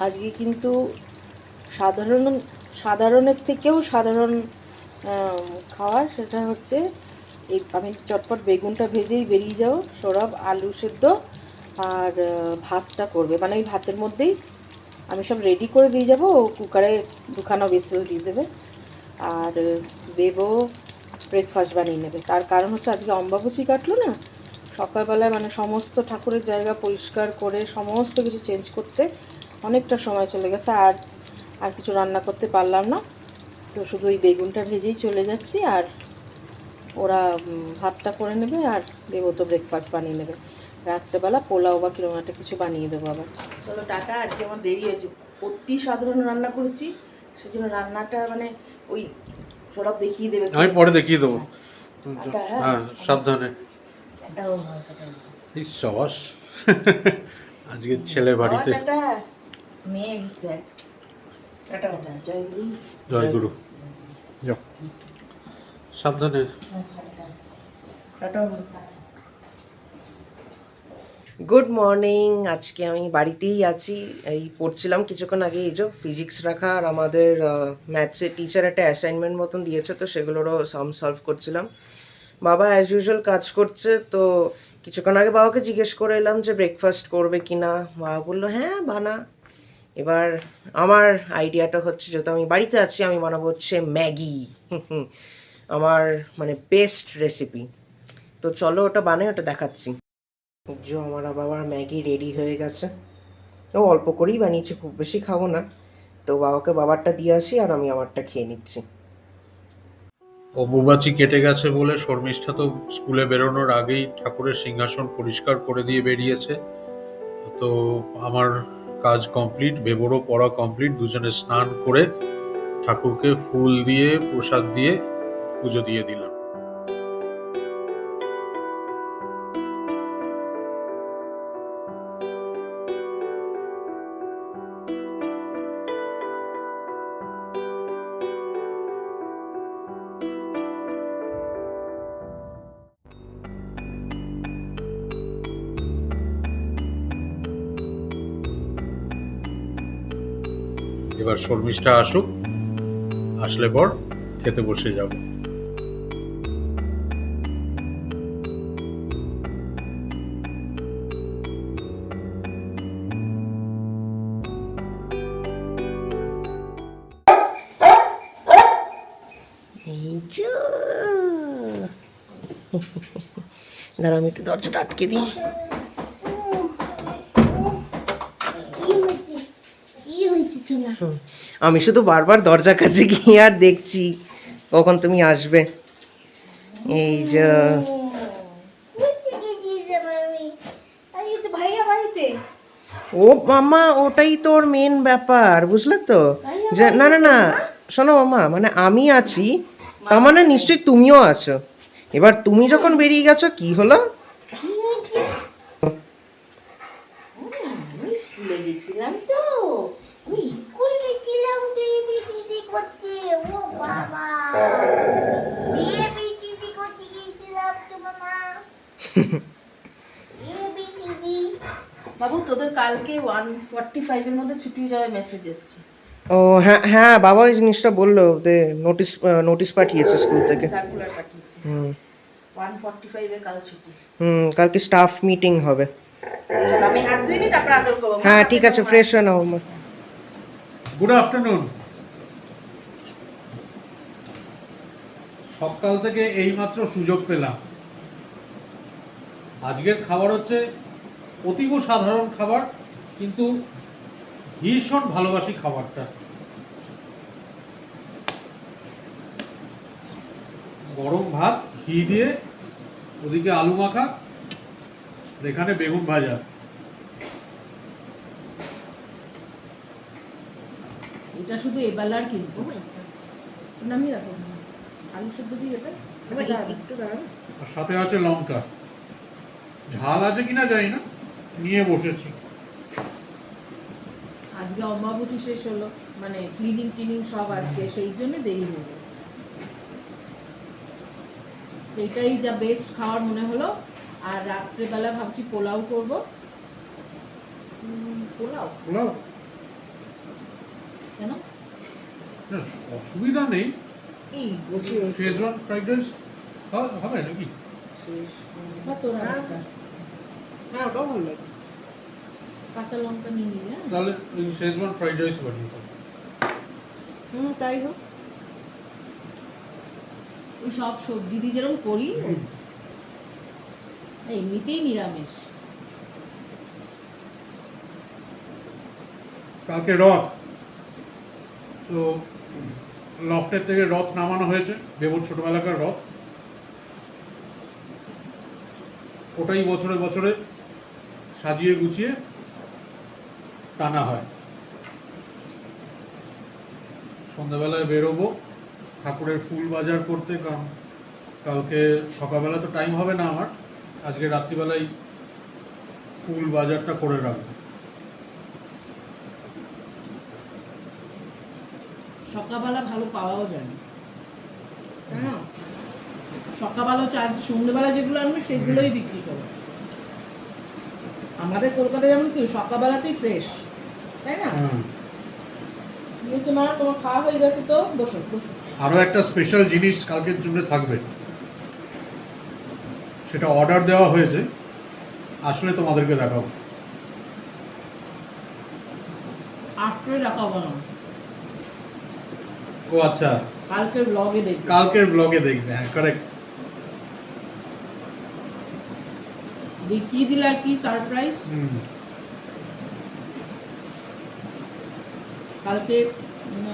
আজকে কিন্তু সাধারণের থেকেও সাধারণ খাওয়ার, সেটা হচ্ছে এই আমি চটপট বেগুনটা ভেজেই বেরিয়ে যাও, সৌরভ আলু সেদ্ধ আর ভাতটা করবে, মানে এই ভাতের মধ্যেই আমি সব রেডি করে দিয়ে যাবো, ও কুকারে দুখানা বিসেল দিয়ে দেবে আর বেবো ব্রেকফাস্ট বানিয়ে নেবে। তার কারণ হচ্ছে আজকে অম্বাবুচি কাটলো না, সকালবেলায় মানে সমস্ত ঠাকুরের জায়গা পরিষ্কার করে সমস্ত কিছু চেঞ্জ করতে অনেকটা সময় চলে গেছে। আর কিছু রান্না করতে পারলাম না, তো শুধু ওই বেগুনটা ভেজেই চলে যাচ্ছি। আর ওরা ভাতটা করে নেবে আর দেবো তো ব্রেকফাস্ট বানিয়ে নেবে। রাত্রেবেলা পোলাও বা কিরকম একটা কিছু বানিয়ে দেবো আবার। চলো টাটা, আজকে আমার দেরি হয়েছে, অতি সাধারণ রান্না করেছি, সেজন্য রান্নাটা মানে ওই সৌরভ দেখিয়ে দেবে, আমি পরে দেখিয়ে দেবো। হ্যাঁ সাবধানে। সবাস আজকে ছেলে বাড়িতে। জয় গুরু। যাও সাবধানে। Good morning. আজকে আমি বাড়িতেই আছি, এই পড়ছিলাম কিছুক্ষণ আগে, এই যে ফিজিক্স রাখা আর আমাদের ম্যাথসের টিচার একটা অ্যাসাইনমেন্ট মতন দিয়েছে, তো সেগুলোরও সাম সলভ করছিলাম। বাবা অ্যাজ ইউজুয়াল কাজ করছে, তো কিছুক্ষণ আগে বাবাকে জিজ্ঞেস করে এলাম যে ব্রেকফাস্ট করবে কি না। বাবা বললো হ্যাঁ বানা। এবার আমার আইডিয়াটা হচ্ছে, যেহেতু আমি বাড়িতে আছি, আমি বানাবো হচ্ছে ম্যাগি। আমার মানে বেস্ট রেসিপি। তো চলো ওটা বানাই, ওটা দেখাচ্ছি। যে আমার বাবার ম্যাগি রেডি হয়ে গেছে, ও অল্প করেই বানিয়েছি, খুব বেশি খাবো না, তো বাবাকে বাবারটা দিয়ে আসি আর আমি আমারটা খেয়ে নিচ্ছি। অম্বুবাচী কেটে গেছে বলে শর্মিষ্ঠা তো স্কুলে বেরোনোর আগেই ঠাকুরের সিংহাসন পরিষ্কার করে দিয়ে বেরিয়েছে। তো আমার কাজ কমপ্লিট, বেবোরও পড়া কমপ্লিট, দুজনে স্নান করে ঠাকুরকে ফুল দিয়ে প্রসাদ দিয়ে পুজো দিয়ে দিলাম। এবার শর্মিষ্ঠা আসুক, আসলে পর খেতে বসে যাব। দাঁড়া আমি একটু দরজাটা আটকে দিই। আমি শুধু বারবার দরজার কাছে গিয়ে আর দেখছি কখন তুমি আসবে। এই যে ও মামা, ওটাই তোর মেন ব্যাপার, বুঝলে তো? যে না না না, শোনো মামা, মানে আমি আছি তার মানে নিশ্চয়ই তুমিও আছো। এবার তুমি যখন বেরিয়ে গেছো কি হলো? স্কুলে গেছিলাম তো, আমি স্কুল গেছিলাম তো এবিসিডি করতে। ও বাবা, এবিসিডি করতে গেছিলাম তো মামা। এবিসিডি বাবু, তোদের কালকে 1:45 এর মধ্যে ছুটি যাওয়ার মেসেজ এসেছে। ও হ্যাঁ হ্যাঁ, বাবা ওই জিনিসটা বললো, নোটিশ পাঠিয়েছে স্কুল থেকে, সার্কুলার পাঠিয়েছে। 1:45 এ কাল ছুটি। কালকে স্টাফ মিটিং হবে। আমি হাত ধুইনি, তারপর আদর করব। হ্যাঁ ঠিক আছে, ফ্রেশ হয়ে নাও। Good afternoon. সকাল থেকে এইমাত্র সুযোগ পেলাম। আজকের খাবার হচ্ছে অতীব সাধারণ খাবার, কিন্তু ভীষণ ভালোবাসি খাবারটা। গরম ভাত, ঘি দিয়ে, ওদিকে আলু মাখা, এখানে বেগুন ভাজা। এটা শুধু এবেলার, কিন্তু নামিয়ে রাখো আলু সেদ্ধ দিয়ে। এটা একটু দাঁড়াবে, আর সাথে আছে লঙ্কা। ঝাল আছে কিনা জানি না, নিয়ে বসেছি। আজকে অম্বাবুচি শেষ হলো, মানে ক্লিনিং সব আজকে, সেই জন্য দেরি হয়ে গেছে। এইটাই যা বেস্ট খাওয়ার মনে হলো। আর রাত্রেবেলা ভাবছি পোলাও করব। পোলাও কেন? না, অসুবিধা নেই। এই বলছি শেজওয়ান ফ্রাইড রাইস হবে নাকি? শেষ বা তোরা একটা হ্যাঁ ওটাও ভালো লাগে। কাঁচা লঙ্কা নিয়ে নিবি। হ্যাঁ তাহলে ওই শেজওয়ান ফ্রাইড রাইস বানিয়ে দাও। তাই হোক। ওই সব সবজি দিয়ে যেরকম করি এমনিতেই নিরামিষ। কালকে রথ, তো লফটের থেকে রথ নামানো হয়েছে, বেবুর ছোটবেলাকার রথ। ওটাই বছরে বছরে সাজিয়ে গুছিয়ে টানা হয়। সন্ধ্যাবেলায় বেরোবো ঠাকুরের ফুল বাজার করতে, কারণ কালকে সকালবেলা তো টাইম হবে না আমার, আজকে রাত্রিবেলায় ফুল বাজারটা করে রাখবো। সকালবেলা ভালো পাওয়াও যায় না, তাই না? সকালবেলা চার সন্ধ্যেবেলা যেগুলো আনবে সেগুলোই বিক্রি করো। আমাদের কলকাতায় যেমন কি সকালবেলাতেই ফ্রেশ, তাই না? বলছে মা তোমার খাওয়া হয়ে গেছে তো, বসো বসো। আরও একটা স্পেশাল জিনিস কালকের জন্য থাকবে, সেটা অর্ডার দেওয়া হয়েছে, আসলে তোমাদেরকে দেখাবো। আটকে দেখাবো না, ও আচ্ছা, কালকের ব্লগে দেখবে। কালকের ব্লগে দেখবে। হ্যাঁ, কারেক্ট। দেখিয়ে দিলে আর কি সারপ্রাইজ। কালকে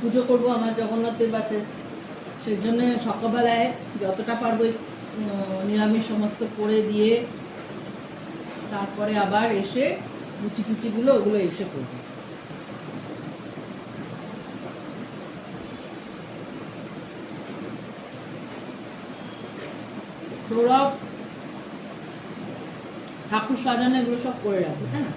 পুজো করব আমার জগন্নাথ দেব আছে, সেই জন্য সকালবেলায় যতটা পারবো নিরামিষ সমস্ত করে দিয়ে তারপরে আবার এসে লুচি টুচিগুলো ওগুলো এসে করবো। সৌরভ ঠাকুর সাজানো এগুলো সব করে রাখবো, হ্যাঁ।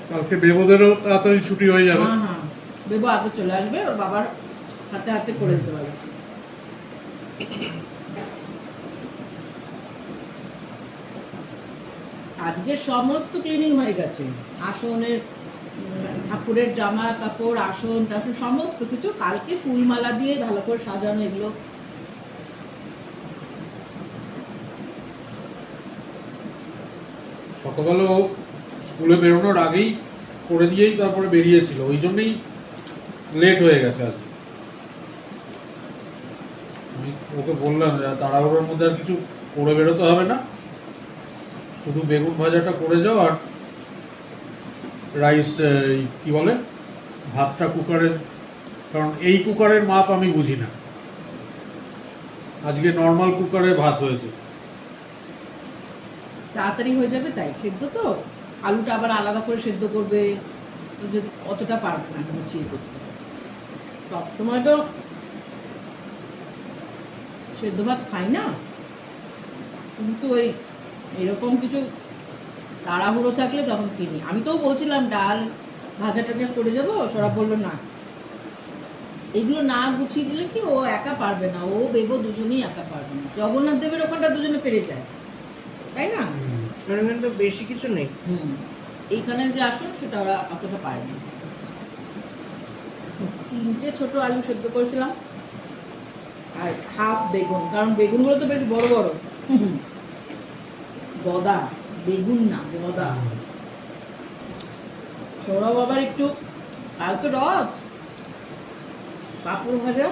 কালকে বেবুদেরও তাড়াতাড়ি ছুটি হয়ে যাবে। হ্যাঁ হ্যাঁ, বেবু আগে চলে আসবে, ওর বাবার হাতে হাতে করে দিতে পারবে। আজকে সমস্ত ক্লিনিং হয়ে গেছে, আসনের ঠাকুরের জামা কাপড় আসন টাসন সমস্ত কিছু কালকে ফুলমালা দিয়ে ভালো করে সাজানো এগুলো। সকালবেলা ও স্কুলে বেরোনোর আগেই করে দিয়েই তারপরে বেরিয়েছিল, ওই জন্যই লেট হয়ে গেছে আজ। আমি ওকে বললাম যে তাড়াহুড়োর মধ্যে আর কিছু করে বেরোতে হবে না, শুধু বেগুন ভাজাটা করে যাও, আর রাইস কি বলে ভাতটা কুকারে, কারণ এই কুকারের মাপ আমি বুঝি না, আজকে নর্মাল কুকারে ভাত হয়েছে। তাড়াতাড়ি হয়ে যাবে তাই, সেদ্ধ তো আলুটা আবার আলাদা করে সেদ্ধ করবে, যদি অতটা পারবে না গুছিয়ে করতে। সবসময় তো সেদ্ধ ভাত খাই না, কিন্তু ওই এরকম কিছু তাড়াহুড়ো থাকলে তখন কিনি। আমি তো বলছিলাম ডাল ভাজা টাজা করে যাবো, সৌরভ বললো না, এগুলো না গুছিয়ে দিলে কি ও একা পারবে না, ও বেবো দুজনেই একা পারবে না। জগন্নাথ দেবের ওখানটা দুজনে পেরে যায়, তাই না? মানে এখানে তো বেশি কিছু নেই। এইখানে যে আসুন সেটা ওরা অতটা পারে না। 3টে ছোট আলু সেদ্ধ করেছিলাম আর হাফ বেগুন, কারণ বেগুনগুলো তো বেশ বড় বড়, গদা বেগুন না গদা। সৌরভ আবার একটু, কালকে রথ, পাঁপড় ভাজা,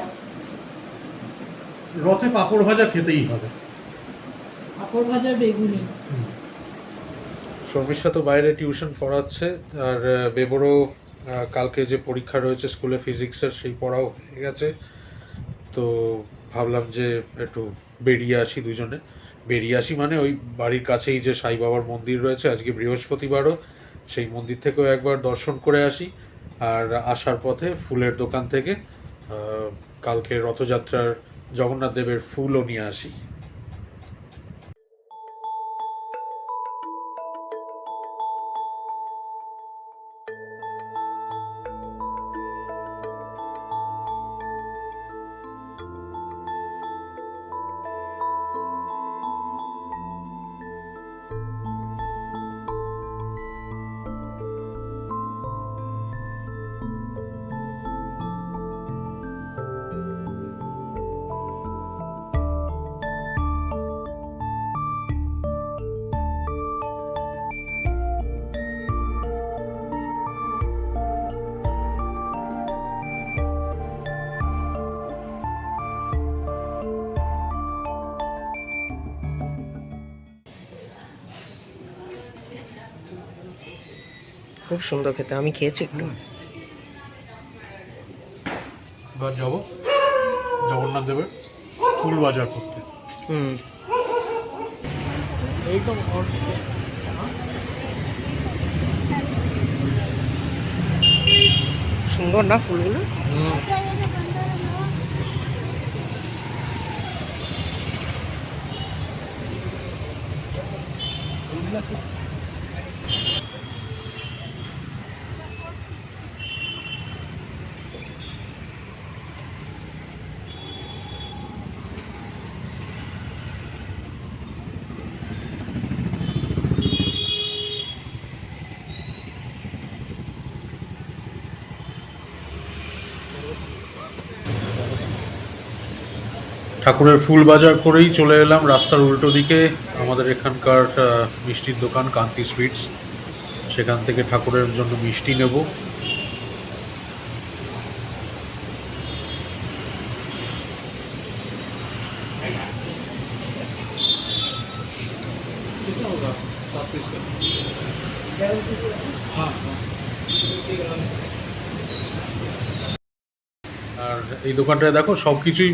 রথে পাঁপড় ভাজা খেতেই হবে। পাঁপড় ভাজা বেগুনি। শর্মিষ্ঠা তো বাইরে টিউশন পড়াচ্ছে, আর বেবরও কালকে যে পরীক্ষা রয়েছে স্কুলে ফিজিক্সের, সেই পড়াও হয়ে গেছে। তো ভাবলাম যে একটু বেরিয়ে আসি দুজনে। বেরিয়ে আসি মানে ওই বাড়ির কাছেই যে সাই বাবার মন্দির রয়েছে, আজকে বৃহস্পতিবারও, সেই মন্দির থেকেও একবার দর্শন করে আসি, আর আসার পথে ফুলের দোকান থেকে কালকে রথযাত্রার জগন্নাথ দেবের ফুলও নিয়ে আসি। খুব সুন্দর খেতে, আমি খেয়েছি একটু। এবার যাবো জগন্নাথ দেবের ফুল বাজার করতে। হুম, এইরকম সুন্দর না ফুলগুলো? ঠাকুরের ফুল বাজার করেই চলে এলাম রাস্তার উল্টো দিকে আমাদের এখানকার মিষ্টির দোকান কান্তি সুইটস। সেখান থেকে ঠাকুরের জন্য মিষ্টি নেব। আর এই দোকানটায় দেখো সব কিছুই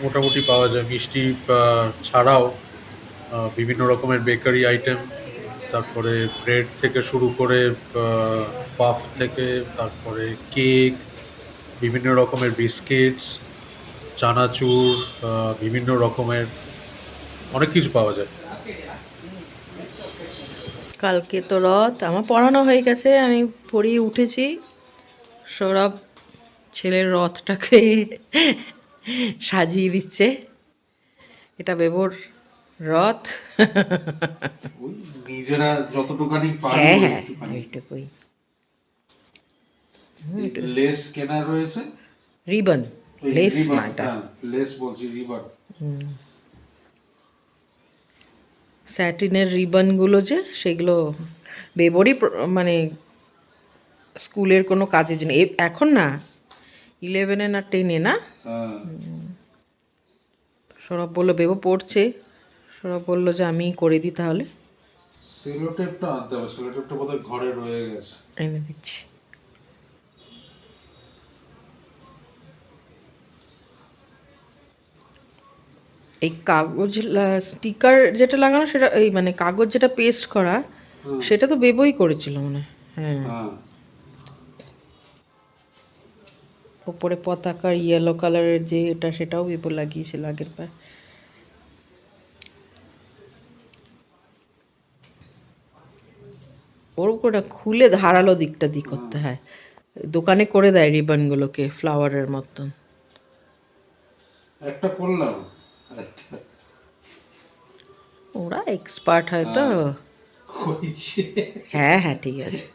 মোটামুটি পাওয়া যায়, মিষ্টি ছাড়াও বিভিন্ন রকমের বেকারি আইটেম, তারপরে ব্রেড থেকে শুরু করে পাফ থেকে তারপরে কেক, বিভিন্ন রকমের বিস্কিটস, চানাচুর, বিভিন্ন রকমের অনেক কিছু পাওয়া যায়। কালকে তো রথ, আমার পড়ানো হয়ে গেছে, আমি পড়িয়ে উঠেছি। সৌরভ ছেলের রথটাকে সাজিয়ে দিচ্ছে। এটা বেবোর রথ। ওই নিজেরা যতটুকানি হ্যাঁ হ্যাঁ, এইটুকুই। লেস কেনা রয়েছে, রিবন, লেস না এটা, লেস বলছি, রিবন। স্যাটিনের রিবনগুলো যে, সেগুলো বেবরই মানে স্কুলের কোনো কাজের জন্য। এখন না, 11-এ না 10-এ না। সৌরভ বললো বেবো পড়ছে, সৌরভ বললো যে আমি করে দিই তাহলে। সেলোটেপটা আনতে হবে, সেলোটেপটা বোধহয় ঘরে রয়ে গেছে, এনে দিচ্ছি। এই কাগজ স্টিকার যেটা লাগানো, সেটা এই মানে কাগজ যেটা পেস্ট করা, সেটা তো বেবই করেছিল মনে হয়। হ্যাঁ, ওপরে পতাকা ইয়েলো কালারের যে এটা, সেটাও বেবো লাগিয়েছিল আগের বার। ওর ওটা খুলে ধারালো দিকটা করতে হয়, দোকানে করে দেয় রিবনগুলোকে ফ্লাওয়ারের মতন। একটা করলাম, ওরা এক্সপার্ট হয় তো। হ্যাঁ হ্যাঁ, ঠিক আছে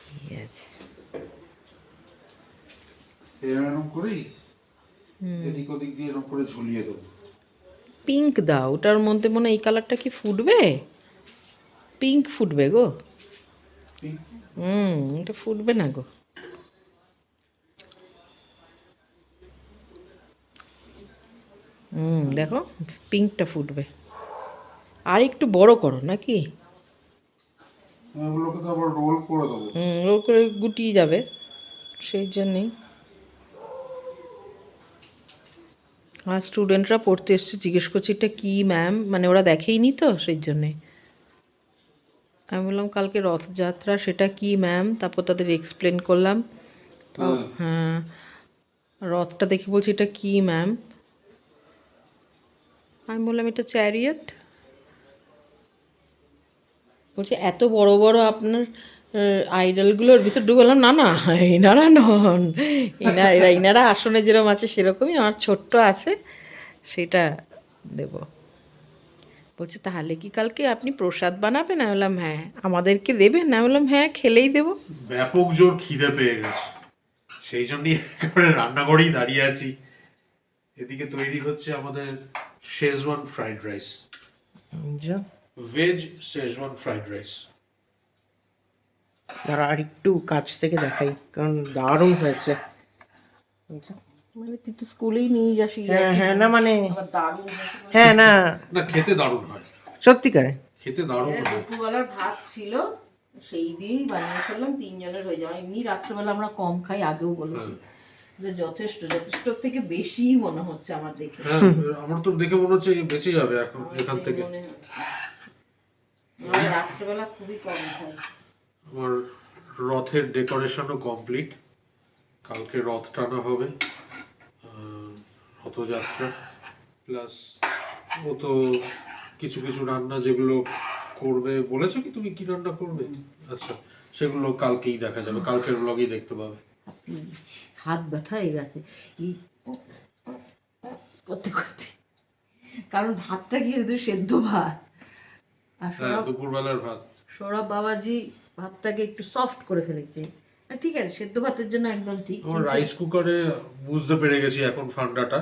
ঠিক আছে। এরকম করেই এদিক ওদিক দিয়ে এরকম করে ঝুলিয়ে দেবো। পিঙ্ক দাও, ওটার মধ্যে মনে হয় এই কালারটা কি ফুটবে, পিঙ্ক ফুটবে গো। এটা ফুটবে না গো। দেখো পিঙ্কটা ফুটবে। আর একটু বড় করো নাকি? এগুলোকে তো আবার রোল করে দেবো। রোল করে গুটিয়ে যাবে, সেই জন্যেই। আর স্টুডেন্টরা পড়তে এসছে, জিজ্ঞেস করছে এটা কী ম্যাম, মানে ওরা দেখেইনি তো, সেই জন্যে। আমি বললাম কালকে রথযাত্রা, সেটা কি ম্যাম, তারপর তাদের এক্সপ্লেন করলাম। হ্যাঁ, রথটা দেখে বলছি এটা কি ম্যাম, আমি বললাম এটা চ্যারিয়ট। বলছে এত বড় বড় আপনার আইডলগুলোর ভিতর ঢুকলাম, না না এনারা নন, এনারা আসনে যেরকম আছে সেরকমই, আমার ছোট্ট আছে সেটা দেব। বলছে তাহলে কি কালকে আপনি প্রসাদ বানাবেন? আমি বললাম হ্যাঁ। আমাদেরকে দেবেন? আমি বললাম হ্যাঁ, খেলেই দেবো। ব্যাপক জোর খিদে পেয়ে গেছে, সেই জন্যই একেবারে রান্নাঘরেই দাঁড়িয়ে আছি। এদিকে তৈরি হচ্ছে আমাদের Schezwan fried rice, veg Schezwan fried rice. আর একটু কাছ থেকে দেখাই, কারণ দারুণ হয়েছে। মানে তুই তো স্কুলেই নিয়ে যাস। হ্যাঁ হ্যাঁ, না মানে দারুণ, হ্যাঁ না না খেতে দারুণ হয়, সত্যিকারে খেতে দারুণ হয়। দুপুরবেলার ভাত ছিল, সেই দিয়েই বানিয়ে ফেললাম, 3 জনের হয়ে যাবে। এমনি রাত্রেবেলা আমরা কম খাই, আগেও বলেছি। যে যথেষ্ট থেকে বেশি মনে হচ্ছে আমার দেখে। হ্যাঁ, আমার তো দেখে মনে হচ্ছে বেঁচে যাবে এখন এখান থেকে। মনে হচ্ছে আমরা রাত্রেবেলা খুবই কম খাই। আমার রথের ডেকোরেশনও কমপ্লিট, কালকে রথ টানা হবে, রথযাত্রা। প্লাস ও তো কিছু কিছু রান্না যেগুলো করবে বলেছো, কি তুমি কি রান্না করবে? আচ্ছা, সেগুলো কালকেই দেখা যাবে, কালকের ব্লগেই দেখতে পাবে। হাত ব্যথা হয়ে গেছে এই করতে করতে, কারণ ভাতটা কি শুধু সেদ্ধ ভাত। আর হ্যাঁ, দুপুরবেলার ভাত। সৌরভ বাবাজি ভাতটাকে একটু সফট করে ফেলেছে। ঠিক আছে, সেদ্ধ ভাতের জন্য একদম ঠিক। আমার রাইস কুকারে বুঝতে পেরে গেছি এখন ফান্ডাটা,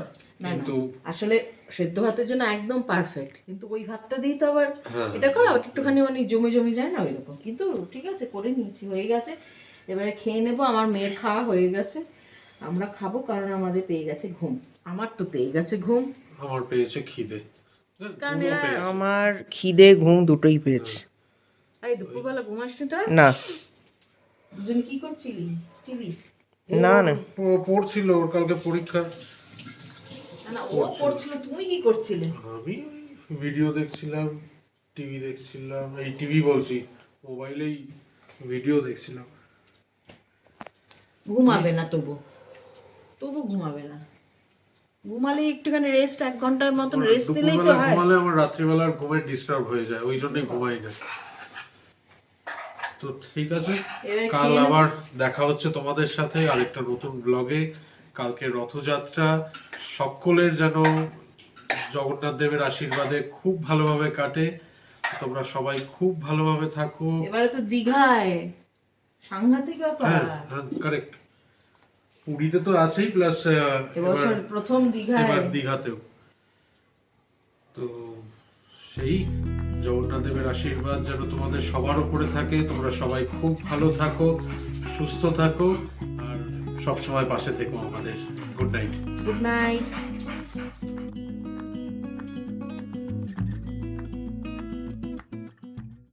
কিন্তু আসলে সেদ্ধ ভাতের জন্য একদম পারফেক্ট, কিন্তু ওই ভাতটা দিই তো আবার হ্যাঁ, এটা করা একটুখানি মানে জমে জমে যায় না ওইরকম। কিন্তু ঠিক আছে, করে নিয়েছি, হয়ে গেছে। এবারে খেয়ে নেবো। আমার মেয়ের খাওয়া হয়ে গেছে, আমরা খাবো, কারণ আমাদের পেয়ে গেছে ঘুম। আমার তো পেয়ে গেছে ঘুম, আমার পেয়েছে খিদে। কারণ এরা আমার খিদে ঘুম দুটোই পেয়েছে। এই দুপুরবেলা ঘুমাসনি তো? না দুজন কি করছিলি? টিভি? না না, ও পড়ছিল, ওর কালকে পরীক্ষা। না ও পড়ছিল, তুমি কি করছিলে? আমি ভিডিও দেখছিলাম, টিভি দেখছিলাম, এই টিভি বলছি, মোবাইলেই ভিডিও দেখছিলাম। ঘুমাবে না তবু ঘুমাবে না। ঘুমালে একটুখানি রেস্ট, 1 ঘন্টার মতন রেস্ট নিলেই তো দুপুরবেলা হয়। ঘুমালে আমার রাত্রিবেলার ঘুমের ডিস্টার্ব হয়ে যায়, ওই জন্যই ঘুমাই না। তো ঠিক আছে, এবারে কাল খেয়ে আবার দেখা হচ্ছে তোমাদের সাথে আরেকটা নতুন ব্লগে। কালকে রথযাত্রা, সকলের যেন জগন্নাথ দেবের আশীর্বাদে খুব ভালোভাবে কাটে। তোমরা সবাই খুব ভালোভাবে থাকো। এবারে তো দীঘায় সাংঘাতিক ব্যাপার। হ্যাঁ, কারেক্ট। পুরীতে তো আছেই, প্লাস এবছর প্রথম দীঘায়। এবার দীঘাতেও। তো সেই জগন্নাথ দেবের আশীর্বাদ যেন তোমাদের সবার উপরে থাকে। তোমরা সবাই খুব ভালো থাকো, সুস্থ থাকো, আর সব সময় পাশে থেকো আমাদের। Good night. Good night.